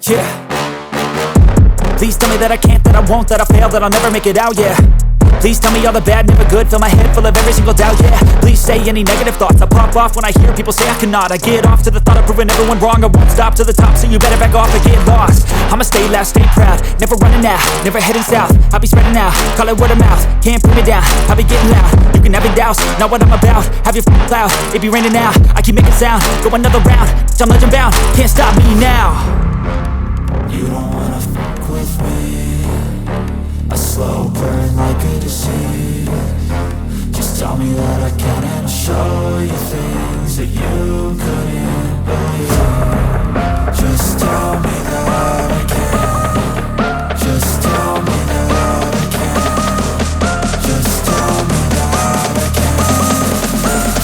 Yeah. Please tell me that I can't, that I won't, that I fail, that I'll never make it out, yeah. Please tell me all the bad, never good, fill my head full of every single doubt, yeah. Please say any negative thoughts, I pop off when I hear people say I cannot. I get off to the thought of proving everyone wrong, I won't stop to the top, so you better back off and get lost. I'ma stay loud, stay proud, never running out, never heading south. I'll be spreading out, call it word of mouth, can't put me down, I'll be getting loud. You can have your doubts, not what I'm about, have your cloud, it be raining now. I keep making sound, go another round, I'm legend bound, can't stop me now. You don't wanna fuck with me, a slow burn like a disease. Just tell me that I can and I'll show you things that you couldn't believe. Just tell me that I can. Just tell me that I can. Just tell me that I can.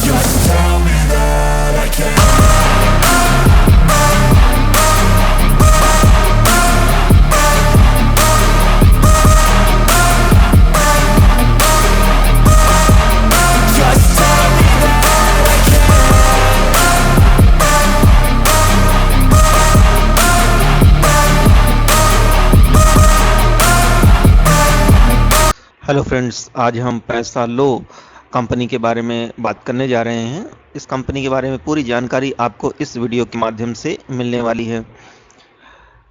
Just tell me that I can. Hello friends, आज हम पैसा लो company के बारे में बात करने जा रहे हैं। इस कंपनी के बारे में पूरी जानकारी आपको इस वीडियो के माध्यम से मिलने वाली है।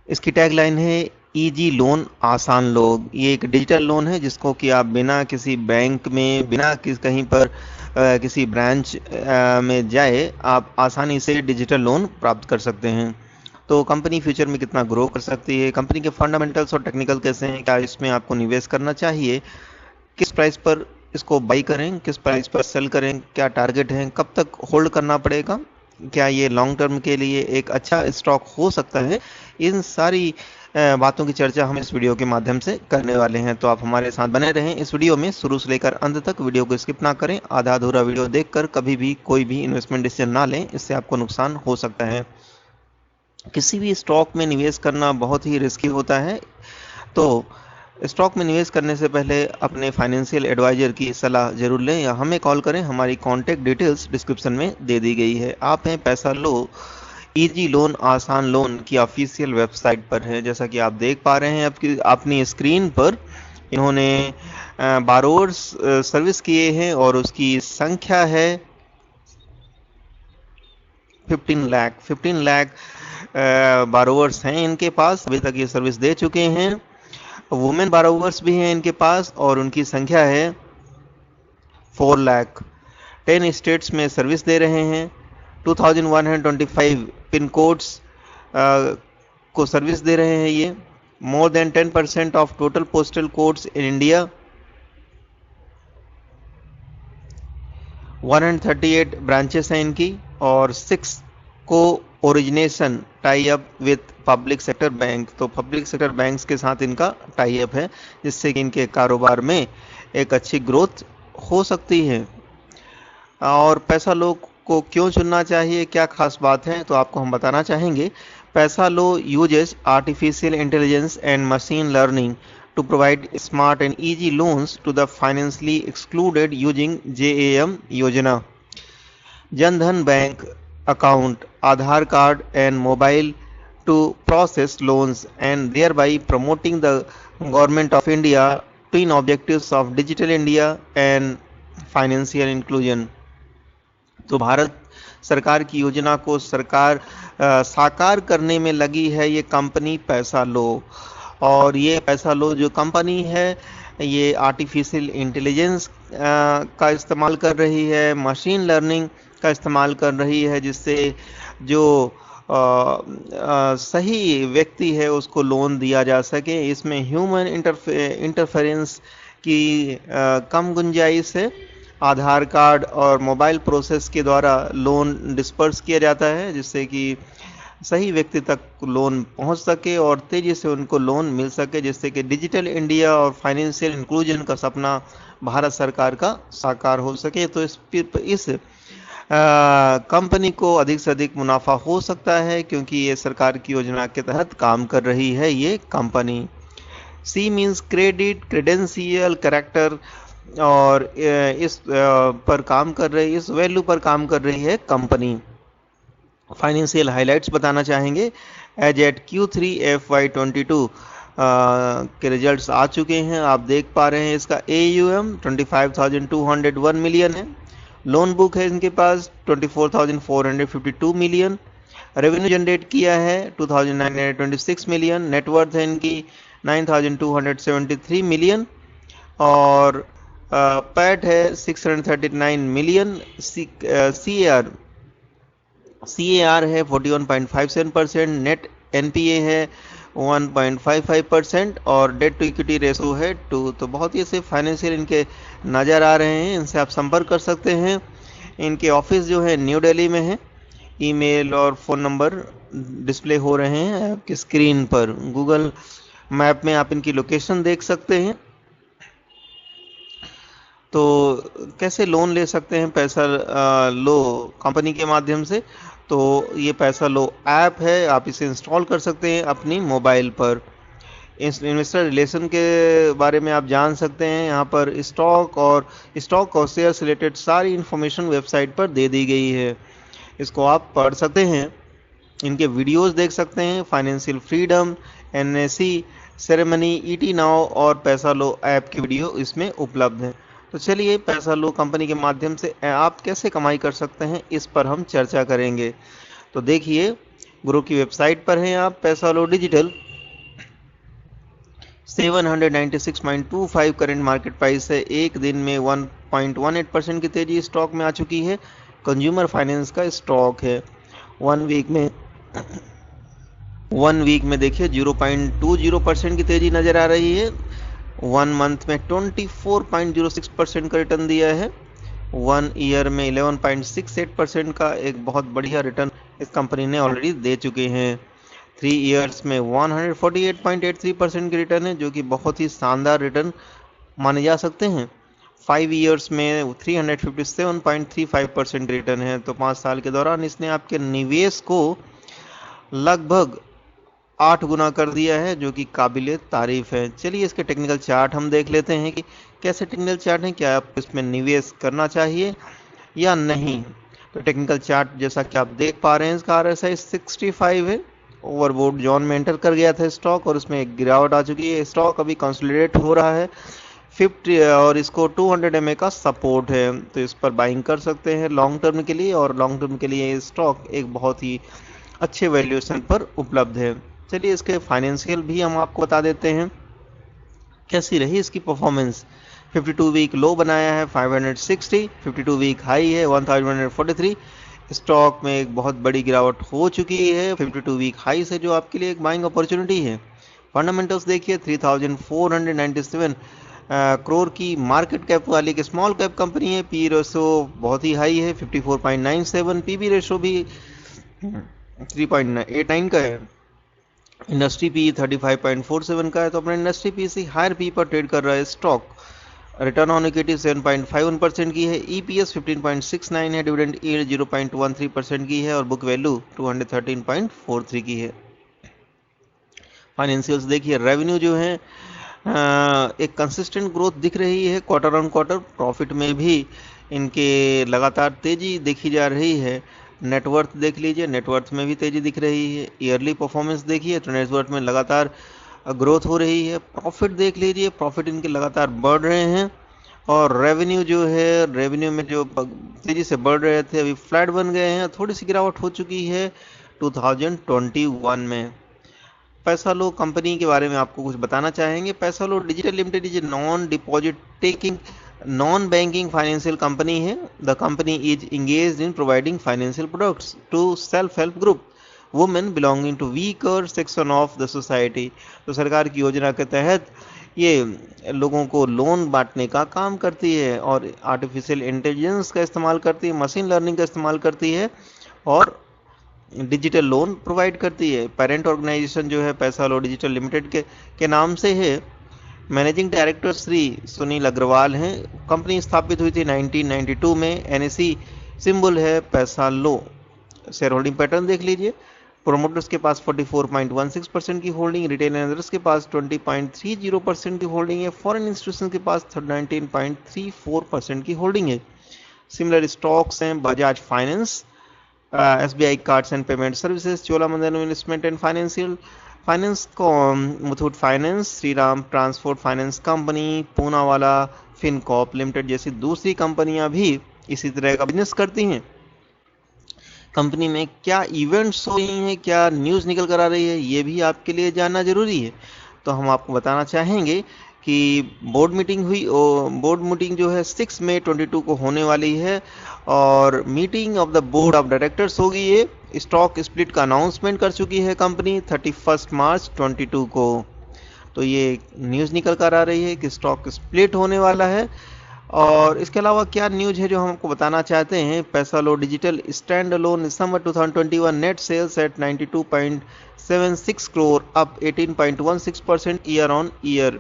इसकी टैगलाइन है इजी लोन, आसान लोन। ये एक डिजिटल लोन है जिसको कि आप बिना किसी बैंक में, बिना कहीं पर किसी ब्रांच में जाए आप आसानी से डिजिटल लोन प्राप्त कर सकते हैं। तो कंपनी फ्यूचर में कितना ग्रो कर सकती है, कंपनी के फंडामेंटल्स और टेक्निकल कैसे हैं, क्या इसमें आपको निवेश करना चाहिए, किस प्राइस पर इसको बाई करें, किस प्राइस पर सेल करें, क्या टारगेट है, कब तक होल्ड करना पड़ेगा, क्या ये लॉन्ग टर्म के लिए एक अच्छा स्टॉक हो सकता है, इन सारी बातों की चर्चा हम इस वीडियो के माध्यम से करने वाले हैं। तो आप हमारे साथ बने रहें इस वीडियो में, शुरू से लेकर अंत तक। वीडियो को स्किप ना करें, आधा अधूरा वीडियो देखकर कभी भी कोई भी इन्वेस्टमेंट डिसीजन ना लें, इससे आपको नुकसान हो सकता है। किसी भी स्टॉक में निवेश करना बहुत ही रिस्की होता है, तो स्टॉक में निवेश करने से पहले अपने फाइनेंशियल एडवाइजर की सलाह जरूर लें या हमें कॉल करें। हमारी कॉन्टैक्ट डिटेल्स डिस्क्रिप्शन में दे दी गई है। आप हैं पैसा लो इजी लोन, आसान लोन की ऑफिशियल वेबसाइट पर है। जैसा कि आप देख पा रहे हैं आपकी अपनी स्क्रीन पर, इन्होंने बारोवर्स सर्विस किए हैं और उसकी संख्या है 15 लाख बारोवर्स हैं इनके पास। अभी तक ये सर्विस दे चुके हैं। वुमेन बारोवर्स भी हैं इनके पास और उनकी संख्या है 4 लाख। 10 स्टेट्स में सर्विस दे रहे हैं। 2125 पिन कोड्स को सर्विस दे रहे हैं ये। More than 10% of total postal codes in India. 138 branches हैं इनकी और 6 को origination tie up with public sector bank. तो पब्लिक सेक्टर बैंक्स के साथ इनका टाई अप है, जिससे कि इनके कारोबार में एक अच्छी ग्रोथ हो सकती है। और पैसा लो को क्यों चुनना चाहिए, क्या खास बात है, तो आपको हम बताना चाहेंगे। Paisalo uses artificial intelligence and machine learning to provide smart and easy loans to the financially excluded using JAM योजना। Jan Dhan bank account, Aadhaar card and mobile to process loans and thereby promoting the government of India twin objectives of digital India and financial inclusion। तो भारत सरकार की योजना को सरकार साकार करने में लगी है ये कंपनी पैसा लो। और ये पैसा लो जो कंपनी है ये आर्टिफिशियल इंटेलिजेंस का इस्तेमाल कर रही है, मशीन लर्निंग का इस्तेमाल कर रही है, जिससे जो सही व्यक्ति है उसको लोन दिया जा सके। इसमें ह्यूमन इंटरफेरेंस की कम गुंजाइश है। आधार कार्ड और मोबाइल प्रोसेस के द्वारा लोन डिस्पर्स किया जाता है, जिससे कि सही व्यक्ति तक लोन पहुंच सके और तेजी से उनको लोन मिल सके, जिससे कि डिजिटल इंडिया और फाइनेंशियल इंक्लूजन का सपना भारत सरकार का साकार हो सके। तो इस कंपनी को अधिक से अधिक मुनाफा हो सकता है, क्योंकि ये सरकार की योजना के तहत काम कर रही है ये company. C means credit, credential, character, और इस पर काम कर रही, इस वैल्यू पर काम कर रही है कंपनी। फाइनेंशियल हाइलाइट्स बताना चाहेंगे। एज एट Q3 FY22 के रिजल्ट्स आ चुके हैं। आप देख पा रहे हैं इसका AUM 25,201 मिलियन है। लोन बुक है इनके पास 24,452 मिलियन। रेवेन्यू जनरेट किया है 2,926 मिलियन। नेटवर्थ है इनकी 9,273 मिलियन और पैट है 639 मिलियन। CAR है 41.57%। नेट NPA है 1.55% और डेट टू इक्विटी रेशो है 2। तो बहुत ही ऐसे फाइनेंशियल इनके नज़र आ रहे हैं, इनसे आप संपर्क कर सकते हैं। इनके ऑफिस जो है न्यू दिल्ली में है। ईमेल और फ़ोन नंबर डिस्प्ले हो रहे हैं आपकी स्क्रीन पर। गूगल मैप में आप इनकी लोकेशन देख सकते हैं। तो कैसे लोन ले सकते हैं पैसा लो कंपनी के माध्यम से? तो ये पैसा लो ऐप है, आप इसे इंस्टॉल कर सकते हैं अपनी मोबाइल पर। इस इन्वेस्टर रिलेशन के बारे में आप जान सकते हैं। यहाँ पर स्टॉक और शेयर से रिलेटेड सारी इन्फॉर्मेशन वेबसाइट पर दे दी गई है, इसको आप पढ़ सकते हैं। इनके वीडियोस देख सकते हैं। Financial freedom, NSE ceremony, ET now और पैसा लो ऐप की वीडियो इसमें उपलब्ध है। तो चलिए पैसा लो कंपनी के माध्यम से आप कैसे कमाई कर सकते हैं इस पर हम चर्चा करेंगे। तो देखिए ग्रुप की वेबसाइट पर हैं आप। पैसा लो डिजिटल 796.25 करंट मार्केट प्राइस है। एक दिन में 1.18% की तेजी स्टॉक में आ चुकी है। कंज्यूमर फाइनेंस का स्टॉक है। वन वीक में देखिए 0.20% की तेजी नजर आ रही है। 1 मंथ में 24.06% का रिटर्न दिया है। 1 ईयर में 11.68% का एक बहुत बढ़िया रिटर्न इस कंपनी ने ऑलरेडी दे चुके हैं। 3 ईयर्स में 148.83% की रिटर्न है, जो कि बहुत ही शानदार रिटर्न माने जा सकते हैं। 5 ईयर्स में 357.35% रिटर्न है। तो 5 साल के दौरान इसने आपके निवेश को लगभग 8 गुना कर दिया है, जो कि काबिले तारीफ है। चलिए इसके टेक्निकल चार्ट हम देख लेते हैं कि कैसे टेक्निकल चार्ट है, क्या आप इसमें निवेश करना चाहिए या नहीं। तो टेक्निकल चार्ट जैसा कि आप देख पा रहे हैं, इसका RSI 65 है। ओवरबोट जोन में एंटर कर गया था स्टॉक और उसमें एक गिरावट आ चुकी है। स्टॉक अभी कंसोलिडेट हो रहा है 50 और इसको 200 MA का सपोर्ट है, तो इस पर बाइंग कर सकते हैं लॉन्ग टर्म के लिए। और लॉन्ग टर्म के लिए स्टॉक एक बहुत ही अच्छे वैल्यूएशन पर उपलब्ध है। चलिए इसके फाइनेंशियल भी हम आपको बता देते हैं कैसी रही इसकी परफॉर्मेंस। 52 वीक लो बनाया है 560, 52 वीक हाई है 1143। स्टॉक में एक बहुत बड़ी गिरावट हो चुकी है 52 वीक हाई से, जो आपके लिए एक बाइंग अपॉर्चुनिटी है। फंडामेंटल्स देखिए 3497 करोड़ की मार्केट कैप वाली एक स्मॉल कैप कंपनी है। पी रेशो बहुत ही हाई है 54.97। पीबी रेशो भी 3.89 का है। इंडस्ट्री पी 35.47 का है। तो अपने इंडस्ट्री पी से हायर पी पर ट्रेड कर रहा है स्टॉक। रिटर्न ऑन इक्विटी 7.51% की है। EPS 15.69 है। डिविडेंड यील्ड 0.13% की है और बुक वैल्यू 213.43 की है। फाइनेंशियल्स देखिए, रेवेन्यू जो है एक कंसिस्टेंट ग्रोथ दिख रही है क्वार्टर ऑन क्वार्टर। प्रॉफिट में भी इनके लगातार तेजी देखी जा रही है। नेटवर्थ देख लीजिए, नेटवर्थ में भी तेजी दिख रही है। ईयरली परफॉर्मेंस देखिए तो नेटवर्थ में लगातार ग्रोथ हो रही है। प्रॉफिट देख लीजिए, प्रॉफिट इनके लगातार बढ़ रहे हैं। और रेवेन्यू जो है, रेवेन्यू में जो तेजी से बढ़ रहे थे अभी फ्लैट बन गए हैं। थोड़ी सी गिरावट हो चुकी है 2021 में। पैसा लो कंपनी के बारे में आपको कुछ बताना चाहेंगे। Paisalo Digital Limited is non deposit taking non banking financial company है। The company is engaged in providing financial products to self help group women belonging to weaker section of the society. तो सरकार की योजना के तहत ये लोगों को लोन बांटने का काम करती है और आर्टिफिशियल इंटेलिजेंस का इस्तेमाल करती है, मशीन लर्निंग का इस्तेमाल करती है और डिजिटल लोन प्रोवाइड करती है। पेरेंट ऑर्गेनाइजेशन जो है पैसा लो डिजिटल लिमिटेड के नाम से है। मैनेजिंग डायरेक्टर श्री सुनील अग्रवाल हैं। कंपनी स्थापित हुई थी 1992 में। NSE सिंबल है पैसा लो। शेयर होल्डिंग पैटर्न देख लीजिए। प्रोमोटर्स के पास 44.16% की होल्डिंग, रिटेल इन्वेस्टर्स के पास 20.30% की होल्डिंग है, फॉरेन इंस्टीट्यूशन के पास 19.34% की होल्डिंग है। सिमिलर स्टॉक्स हैं Bajaj finance, SBI cards and payment services, Cholamandalam investment and finance com, Muthoot finance, Shriram transport finance company, Poonawalla Fincorp limited जैसी दूसरी कंपनियां भी इसी तरह का बिजनेस करती हैं। कंपनी में क्या इवेंट्स हो रही हैं, क्या न्यूज़ निकल कर आ रही है, ये भी आपके लिए जानना जरूरी है। तो हम आपको बताना चाहेंगे कि बोर्ड मीटिंग जो है 6 मई 22 को होने वाली है और meeting of the board of directors होगी। ये स्टॉक स्प्लिट का अनाउंसमेंट कर चुकी है कंपनी 31 मार्च 22 को। तो ये न्यूज़ निकल कर आ रही है कि स्टॉक स्प्लिट होने वाला है। और इसके अलावा क्या न्यूज है जो हम आपको बताना चाहते हैं, Paisalo Digital standalone December 2021 net sales at 92.76 crore, up 18.16% year on year.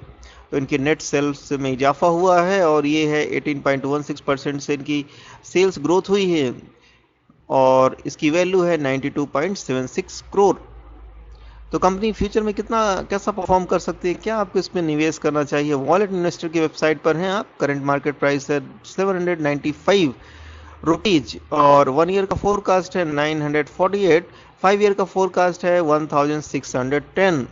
तो इनके नेट सेल्स में इजाफा हुआ है और ये है 18.16% से इनकी सेल्स ग्रोथ हुई है और इसकी वैल्यू है 92.76 करोड़। तो कंपनी फ्यूचर में कैसा परफॉर्म कर सकती है, क्या आपको इसमें निवेश करना चाहिए? वॉलेट इन्वेस्टर की वेबसाइट पर हैं आप। करंट मार्केट प्राइस है 795 रुपीज और 1 ईयर का फोरकास्ट है 948, 5 ईयर का फोरकास्ट है 1610।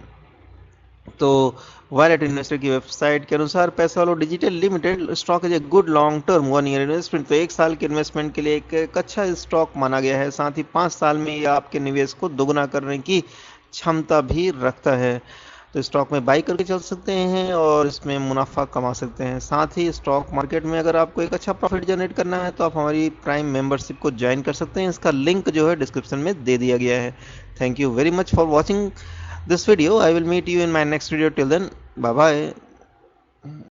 तो वॉलेट इन्वेस्टर की वेबसाइट के अनुसार Paisalo Digital Limited stock is a good long term 1 year investment. तो 1 साल के इन्वेस्टमेंट के लिए एक अच्छा स्टॉक माना गया है। साथ ही 5 साल में ये आपके निवेश को दोगुना करने की क्षमता भी रखता है। तो स्टॉक में बाई करके चल सकते हैं और इसमें मुनाफा कमा सकते हैं। साथ ही स्टॉक मार्केट में अगर आपको एक अच्छा प्रॉफिट जनरेट करना है तो आप हमारी प्राइम मेंबरशिप को ज्वाइन कर सकते हैं। इसका लिंक जो है डिस्क्रिप्शन में दे दिया गया है। Thank you very much for watching this video. I will meet you in my next video. Till then, bye bye.